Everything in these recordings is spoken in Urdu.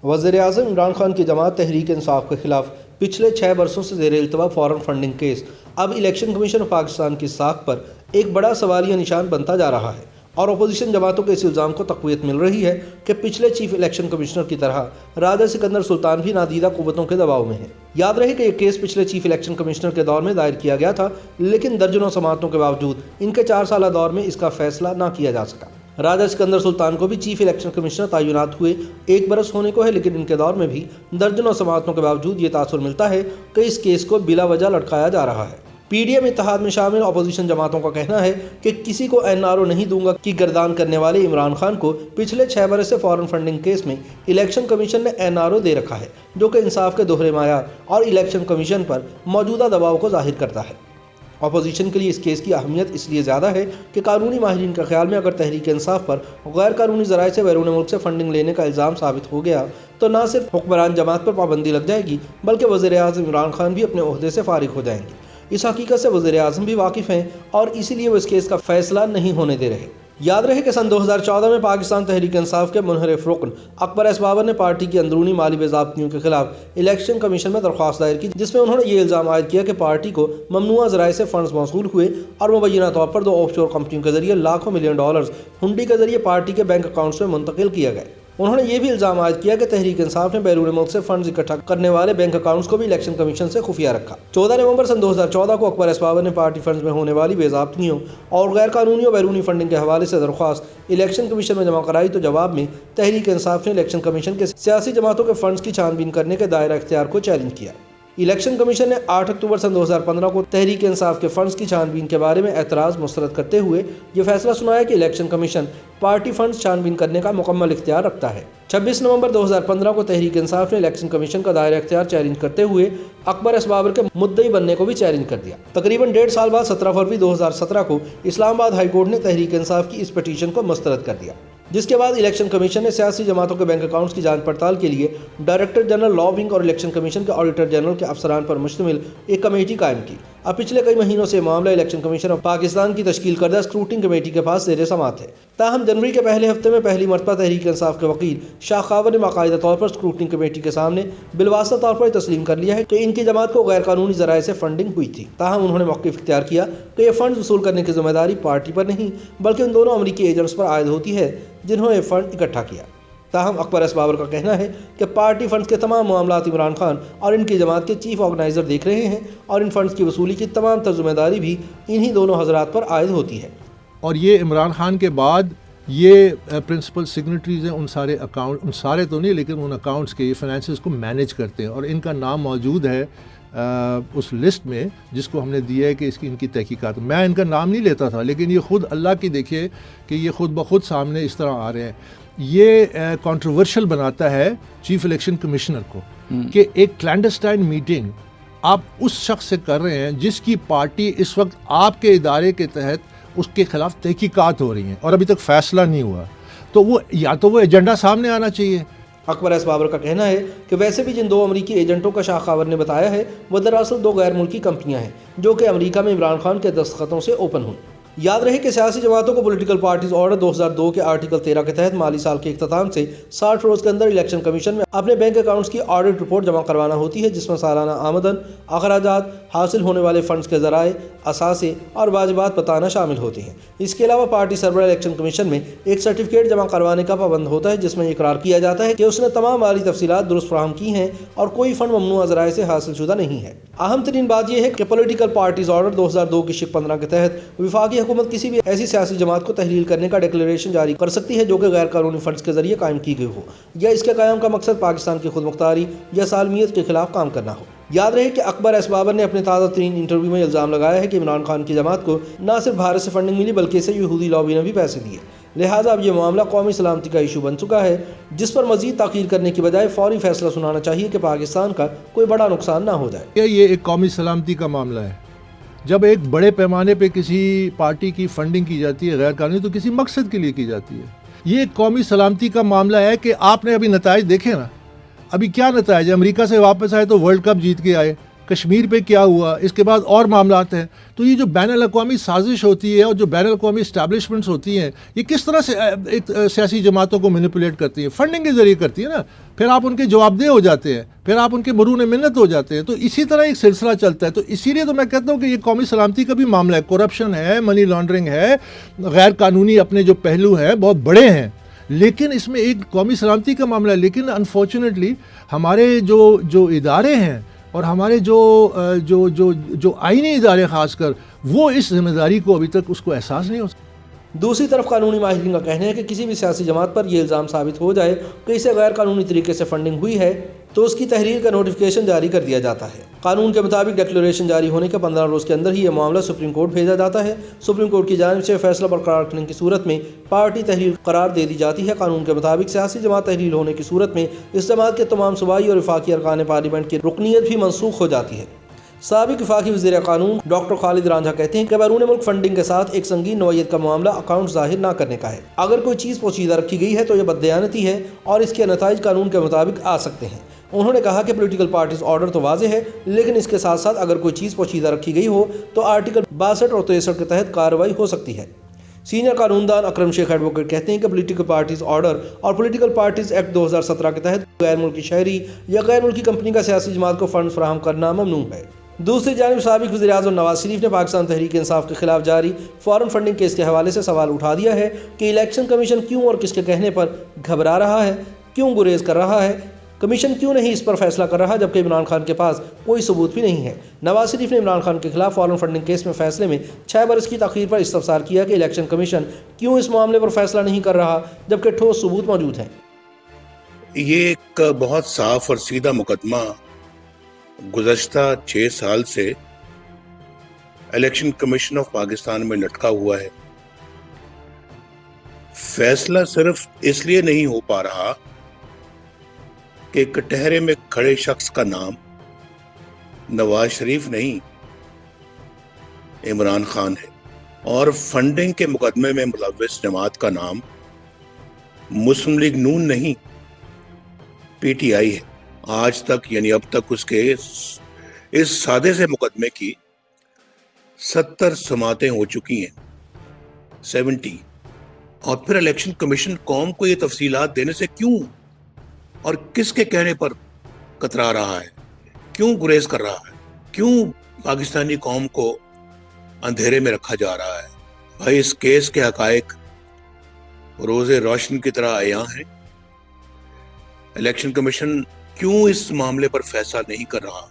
وزیر اعظم عمران خان کی جماعت تحریک انصاف کے خلاف پچھلے 6 برسوں سے زیر التوا فارن فنڈنگ کیس اب الیکشن کمیشن آف پاکستان کی ساکھ پر ایک بڑا سوالیہ نشان بنتا جا رہا ہے، اور اپوزیشن جماعتوں کے اس الزام کو تقویت مل رہی ہے کہ پچھلے چیف الیکشن کمشنر کی طرح راجہ سکندر سلطان بھی نادیدہ قوتوں کے دباؤ میں ہیں۔ یاد رہے کہ یہ کیس پچھلے چیف الیکشن کمشنر کے دور میں دائر کیا گیا تھا، لیکن درجنوں سماعتوں کے باوجود ان کے 4 سالہ دور میں اس کا فیصلہ نہ کیا جا سکا۔ راجہ سکندر سلطان کو بھی چیف الیکشن کمشنر تعینات ہوئے 1 برس ہونے کو ہے، لیکن ان کے دور میں بھی درجنوں سماعتوں کے باوجود یہ تاثر ملتا ہے کہ اس کیس کو بلا وجہ لٹکایا جا رہا ہے۔ پی ڈی ایم اتحاد میں شامل اپوزیشن جماعتوں کا کہنا ہے کہ کسی کو NRO نہیں دوں گا کی گردان کرنے والے عمران خان کو پچھلے 6 برس سے فارن فنڈنگ کیس میں الیکشن کمیشن نے NRO دے رکھا ہے، جو کہ انصاف کے دوہرے معیار اور الیکشن کمیشن پر موجودہ دباؤ کو ظاہر کرتا ہے۔ اپوزیشن کے لیے اس کیس کی اہمیت اس لیے زیادہ ہے کہ قانونی ماہرین کے خیال میں اگر تحریک انصاف پر غیر قانونی ذرائع سے بیرون ملک سے فنڈنگ لینے کا الزام ثابت ہو گیا تو نہ صرف حکمران جماعت پر پابندی لگ جائے گی، بلکہ وزیر اعظم عمران خان بھی اپنے عہدے سے فارغ ہو جائیں گے۔ اس حقیقت سے وزیر اعظم بھی واقف ہیں اور اسی لیے وہ اس کیس کا فیصلہ نہیں ہونے دے رہے۔ یاد رہے کہ سن 2014 میں پاکستان تحریک انصاف کے منحرف رکن اکبر ایس بابر نے پارٹی کی اندرونی مالی بے ضابطگیوں کے خلاف الیکشن کمیشن میں درخواست دائر کی، جس میں انہوں نے یہ الزام عائد کیا کہ پارٹی کو ممنوعہ ذرائع سے فنڈز موصول ہوئے اور مبینہ طور پر 2 آف شور کمپنیوں کے ذریعے لاکھوں ملین ڈالرز ہنڈی کے ذریعے پارٹی کے بینک اکاؤنٹس میں منتقل کیے گئے۔ انہوں نے یہ بھی الزام عائد کیا کہ تحریک انصاف نے بیرون ملک سے فنڈز اکٹھا کرنے والے بینک اکاؤنٹس کو بھی الیکشن کمیشن سے خفیہ رکھا۔ 14 نومبر سن 2014 کو اکبر ایس بابر نے پارٹی فنڈز میں ہونے والی بے ضابطگیوں اور غیر قانونی اور بیرونی فنڈنگ کے حوالے سے درخواست الیکشن کمیشن میں جمع کرائی، تو جواب میں تحریک انصاف نے الیکشن کمیشن کے سیاسی جماعتوں کے فنڈز کی چھان بین کرنے کے دائرہ اختیار کو چیلنج کیا۔ الیکشن کمیشن نے 8 اکتوبر سن 2015 کو تحریک انصاف کے فنڈز کی چھان بین کے بارے میں اعتراض مسترد کرتے ہوئے یہ فیصلہ سنایا کہ الیکشن کمیشن پارٹی فنڈز چھان بین کرنے کا مکمل اختیار رکھتا ہے۔ 26 نومبر 2015 کو تحریک انصاف نے الیکشن کمیشن کا دائرہ اختیار چیلنج کرتے ہوئے اکبر ایس بابر کے مدعی بننے کو بھی چیلنج کر دیا۔ تقریباً 1.5 سال بعد 17 فروری 2017 کو اسلام آباد ہائی کورٹ نے تحریک انصاف کی اس پٹیشن کو مسترد کر دیا، جس کے بعد الیکشن کمیشن نے سیاسی جماعتوں کے بینک اکاؤنٹس کی جانچ پڑتال کے لیے ڈائریکٹر جنرل لا ونگ اور الیکشن کمیشن کے آڈیٹر جنرل کے افسران پر مشتمل ایک کمیٹی قائم کی۔ اب پچھلے کئی مہینوں سے معاملہ الیکشن کمیشن آف پاکستان کی تشکیل کردہ اسکروٹنگ کمیٹی کے پاس زیر سماعت ہے۔ تاہم جنوری کے پہلے ہفتے میں پہلی مرتبہ تحریک انصاف کے وکیل شاہ خاور نے باقاعدہ طور پر اسکروٹنگ کمیٹی کے سامنے بالواسطہ طور پر تسلیم کر لیا ہے کہ ان کی جماعت کو غیر قانونی ذرائع سے فنڈنگ ہوئی تھی۔ تاہم انہوں نے موقف اختیار کیا کہ یہ فنڈز وصول کرنے کی ذمہ داری پارٹی پر نہیں بلکہ ان دونوں امریکی ایجنٹس پر عائد ہوتی ہے جنہوں نے فنڈ اکٹھا کیا۔ تاہم اکبر ایس بابر کا کہنا ہے کہ پارٹی فنڈز کے تمام معاملات عمران خان اور ان کی جماعت کے چیف آرگنائزر دیکھ رہے ہیں اور ان فنڈز کی وصولی کی تمام تر ذمہ داری بھی انہی دونوں حضرات پر عائد ہوتی ہے۔ اور یہ عمران خان کے بعد یہ پرنسپل سگنیٹریز ہیں ان سارے اکاؤنٹ، ان سارے تو نہیں لیکن ان اکاؤنٹس کے یہ فائنینسز کو مینیج کرتے ہیں، اور ان کا نام موجود ہے اس لسٹ میں جس کو ہم نے دیا ہے کہ ان کی تحقیقات۔ میں ان کا نام نہیں لیتا تھا، لیکن یہ خود اللہ کی دیکھیے کہ یہ خود بخود سامنے اس طرح آ رہے ہیں۔ یہ کنٹروورشل بناتا ہے چیف الیکشن کمشنر کو کہ ایک کلینڈسٹائن میٹنگ آپ اس شخص سے کر رہے ہیں جس کی پارٹی اس وقت آپ کے ادارے کے تحت اس کے خلاف تحقیقات ہو رہی ہیں اور ابھی تک فیصلہ نہیں ہوا، تو وہ یا تو وہ ایجنڈا سامنے آنا چاہیے۔ اکبر ایس بابر کا کہنا ہے کہ ویسے بھی جن 2 امریکی ایجنٹوں کا شاہ خاور نے بتایا ہے وہ دراصل 2 غیر ملکی کمپنیاں ہیں جو کہ امریکہ میں عمران خان کے دستخطوں سے اوپن ہوئیں۔ یاد رہے کہ سیاسی جماعتوں کو پولیٹیکل پارٹیز آرڈر 2002 کے آرٹیکل 13 کے تحت مالی سال کے اختتام سے 60 روز کے اندر الیکشن کمیشن میں اپنے بینک اکاؤنٹس کی آڈٹ رپورٹ جمع کروانا ہوتی ہے، جس میں سالانہ آمدن، اخراجات، حاصل ہونے والے فنڈز کے ذرائع، اثاثے اور واجبات بتانا شامل ہوتے ہیں۔ اس کے علاوہ پارٹی سربراہ الیکشن کمیشن میں ایک سرٹیفکیٹ جمع کروانے کا پابند ہوتا ہے جس میں اقرار کیا جاتا ہے کہ اس نے تمام مالی تفصیلات درست فراہم کی ہیں اور کوئی فنڈ ممنوعہ ذرائع سے حاصل شدہ نہیں ہے۔ اہم ترین بات یہ ہے کہ پولیٹیکل پارٹیز آرڈر 2002 کی شق 15 کے تحت وفاقی حکومت کسی بھی ایسی سیاسی جماعت کو تحلیل کرنے کا ڈکلیریشن جاری کر سکتی ہے جو کہ غیر قانونی فنڈز کے ذریعے قائم کی گئی ہو یا اس کے قیام کا مقصد پاکستان کی خود مختاری یا سالمیت کے خلاف کام کرنا ہو۔ یاد رہے کہ اکبر ایس بابر نے اپنے تازہ ترین انٹرویو میں الزام لگایا ہے کہ عمران خان کی جماعت کو نہ صرف بھارت سے فنڈنگ ملی بلکہ اسے یہودی لابی نے بھی پیسے دیے، لہٰذا اب یہ معاملہ قومی سلامتی کا ایشو بن چکا ہے جس پر مزید تاخیر کرنے کی بجائے فوری فیصلہ سنانا چاہیے کہ پاکستان کا کوئی بڑا نقصان نہ ہو جائے۔ یہ ایک قومی سلامتی کا معاملہ ہے۔ جب ایک بڑے پیمانے پہ کسی پارٹی کی فنڈنگ کی جاتی ہے غیر قانونی تو کسی مقصد کے لیے کی جاتی ہے۔ یہ ایک قومی سلامتی کا معاملہ ہے کہ آپ نے ابھی نتائج دیکھے نا، ابھی کیا نتائج ہے؟ امریکہ سے واپس آئے تو ورلڈ کپ جیت کے آئے، کشمیر پہ کیا ہوا، اس کے بعد اور معاملات ہیں. تو یہ جو بین الاقوامی سازش ہوتی ہے اور جو بین الاقوامی اسٹیبلشمنٹس ہوتی ہیں، یہ کس طرح سے ایک سیاسی جماعتوں کو مینیپولیٹ کرتی ہیں؟ فنڈنگ کے ذریعے کرتی ہے نا. پھر آپ ان کے جواب دہ ہو جاتے ہیں، پھر آپ ان کے مرہون منت ہو جاتے ہیں. تو اسی طرح ایک سلسلہ چلتا ہے. تو اسی لیے تو میں کہتا ہوں کہ یہ قومی سلامتی کا بھی معاملہ ہے. کرپشن ہے، منی لانڈرنگ ہے، غیر قانونی اپنے جو پہلو ہیں بہت بڑے ہیں، لیکن اس میں ایک قومی سلامتی کا معاملہ ہے. لیکن انفارچونیٹلی ہمارے جو ادارے ہیں اور ہمارے جو آئینی ادارے خاص کر، وہ اس ذمہ داری کو ابھی تک اس کو احساس نہیں ہو سکتا. دوسری طرف قانونی ماہرین کا کہنا ہے کہ کسی بھی سیاسی جماعت پر یہ الزام ثابت ہو جائے کہ اسے غیر قانونی طریقے سے فنڈنگ ہوئی ہے تو اس کی تحریر کا نوٹیفیکیشن جاری کر دیا جاتا ہے. قانون کے مطابق ڈکلیریشن جاری ہونے کے 15 روز کے اندر ہی یہ معاملہ سپریم کورٹ بھیجا جاتا ہے. سپریم کورٹ کی جانب سے فیصلہ برقرار رکھنے کی صورت میں پارٹی تحریر قرار دے دی جاتی ہے. قانون کے مطابق سیاسی جماعت تحریر ہونے کی صورت میں اس جماعت کے تمام صوبائی اور وفاقی ارکان پارلیمنٹ کی رکنیت بھی منسوخ ہو جاتی ہے. سابق وفاقی وزیر قانون ڈاکٹر خالد رانجھا کہتے ہیں کہ بیرون ملک فنڈنگ کے ساتھ ایک سنگین نوعیت کا معاملہ اکاؤنٹ ظاہر نہ کرنے کا ہے. اگر کوئی چیز پوشیدہ رکھی گئی ہے تو یہ بددیانتی ہے اور اس کے نتائج قانون کے مطابق آ سکتے ہیں. انہوں نے کہا کہ پولیٹیکل پارٹیز آرڈر تو واضح ہے، لیکن اس کے ساتھ ساتھ اگر کوئی چیز پوشیدہ رکھی گئی ہو تو آرٹیکل 62 اور 63 کے تحت کارروائی ہو سکتی ہے. سینئر قانون دان اکرم شیخ ایڈوکیٹ کہتے ہیں کہ پولیٹیکل پارٹیز آرڈر اور پولیٹیکل پارٹیز ایکٹ 2017 کے تحت غیر ملکی شہری یا غیر ملکی کمپنی کا سیاسی جماعت کو فنڈ فراہم کرنا ممنوع ہے. دوسری جانب سابق وزیر اعظم نواز شریف نے پاکستان تحریک انصاف کے خلاف جاری فارن فنڈنگ کیس کے حوالے سے سوال اٹھا دیا ہے کہ الیکشن کمیشن کیوں اور کس کے کہنے پر گھبرا رہا ہے، کیوں گریز کر رہا ہے، کمیشن کیوں نہیں اس پر فیصلہ کر رہا جبکہ عمران خان کے پاس کوئی ثبوت بھی نہیں ہے. نواز شریف نے عمران خان کے خلاف فارن فنڈنگ کیس میں فیصلے میں 6 برس کی تاخیر پر استفسار کیا کہ الیکشن کمیشن کیوں اس معاملے پر فیصلہ نہیں کر رہا جبکہ ٹھوس ثبوت موجود ہیں. یہ ایک بہت صاف اور سیدھا مقدمہ گزشتہ 6 سال سے الیکشن کمیشن آف پاکستان میں لٹکا ہوا ہے. فیصلہ صرف اس لیے نہیں ہو پا رہا کہ کٹہرے میں کھڑے شخص کا نام نواز شریف نہیں عمران خان ہے اور فنڈنگ کے مقدمے میں ملوث جماعت کا نام مسلم لیگ نون نہیں پی ٹی آئی ہے. آج تک یعنی اب تک اس کے اس سادے سے مقدمے کی 70 سماعتیں ہو چکی ہیں، 70. اور پھر الیکشن کمیشن قوم کو یہ تفصیلات دینے سے کیوں اور کس کے کہنے پر کترا رہا ہے، کیوں گریز کر رہا ہے، کیوں پاکستانی قوم کو اندھیرے میں رکھا جا رہا ہے؟ بھائی اس کیس کے حقائق روز روشن کی طرح عیاں ہیں. الیکشن کمیشن کیوں اس معاملے پر فیصلہ نہیں کر رہا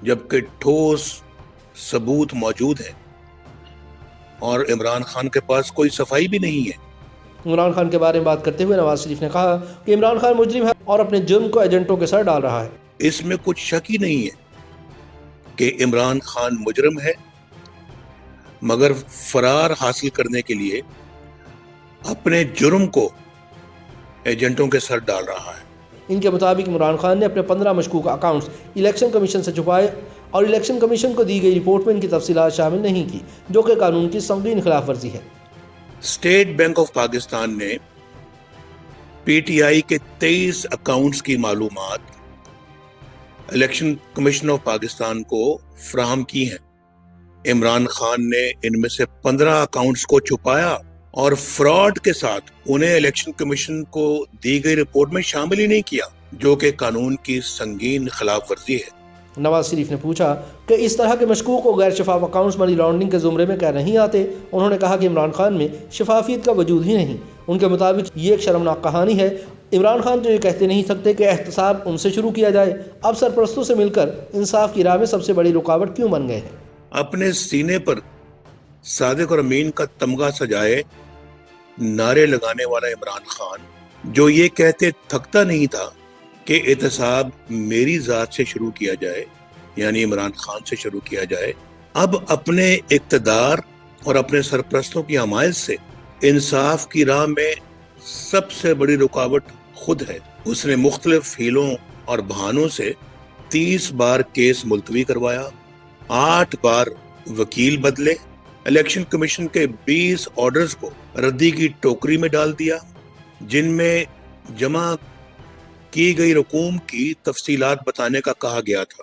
جبکہ ٹھوس ثبوت موجود ہے اور عمران خان کے پاس کوئی صفائی بھی نہیں ہے؟ عمران خان کے بارے میں بات کرتے ہوئے نواز شریف نے کہا کہ عمران خان مجرم ہے اور اپنے جرم کو ایجنٹوں کے سر ڈال رہا ہے. اس میں کچھ شک ہی نہیں ہے کہ عمران خان مجرم ہے، مگر فرار حاصل کرنے کے لیے اپنے جرم کو ایجنٹوں کے سر ڈال رہا ہے. ان کے مطابق عمران خان نے اپنے 15 مشکوک اکاؤنٹس الیکشن کمیشن سے چھپائے اور الیکشن کمیشن کو دی گئی رپورٹ میں ان کی تفصیلات شامل نہیں کی، جو کہ قانون کی سنگین خلاف ورزی ہے. اسٹیٹ بینک آف پاکستان نے پی ٹی آئی کے 23 اکاؤنٹس کی معلومات الیکشن کمیشن آف پاکستان کو فراہم کی ہیں. عمران خان نے ان میں سے 15 اکاؤنٹس کو چھپایا اور فراڈ کے ساتھ انہیں الیکشن کمیشن کو دی گئی رپورٹ میں شامل ہی نہیں کیا، جو کہ قانون کی سنگین خلاف ورزی ہے. نواز شریف نے پوچھا کہ اس طرح کے مشکوک و غیر شفاف اکاؤنٹس منی لانڈرنگ کے زمرے میں کیا نہیں آتے؟ انہوں نے کہا کہ عمران خان میں شفافیت کا وجود ہی نہیں. ان کے مطابق یہ ایک شرمناک کہانی ہے. عمران خان جو یہ کہتے نہیں سکتے کہ احتساب ان سے شروع کیا جائے، اب سرپرستوں سے مل کر انصاف کی راہ میں سب سے بڑی رکاوٹ کیوں بن گئے ہیں؟ اپنے سینے پر صادق اور امین کا تمغہ سجائے نعرے لگانے والا عمران خان جو یہ کہتے تھکتا نہیں تھا کہ احتساب میری ذات سے شروع کیا جائے، یعنی عمران خان سے شروع کیا جائے، اب اپنے اقتدار اور اپنے سرپرستوں کی حمایت سے انصاف کی راہ میں سب سے بڑی رکاوٹ خود ہے. اس نے مختلف ہیلوں اور بہانوں سے 30 بار کیس ملتوی کروایا، 8 بار وکیل بدلے، الیکشن کمیشن کے 20 آرڈرز کو ردی کی ٹوکری میں ڈال دیا جن میں جمع کی گئی رقوم کی تفصیلات بتانے کا کہا گیا تھا.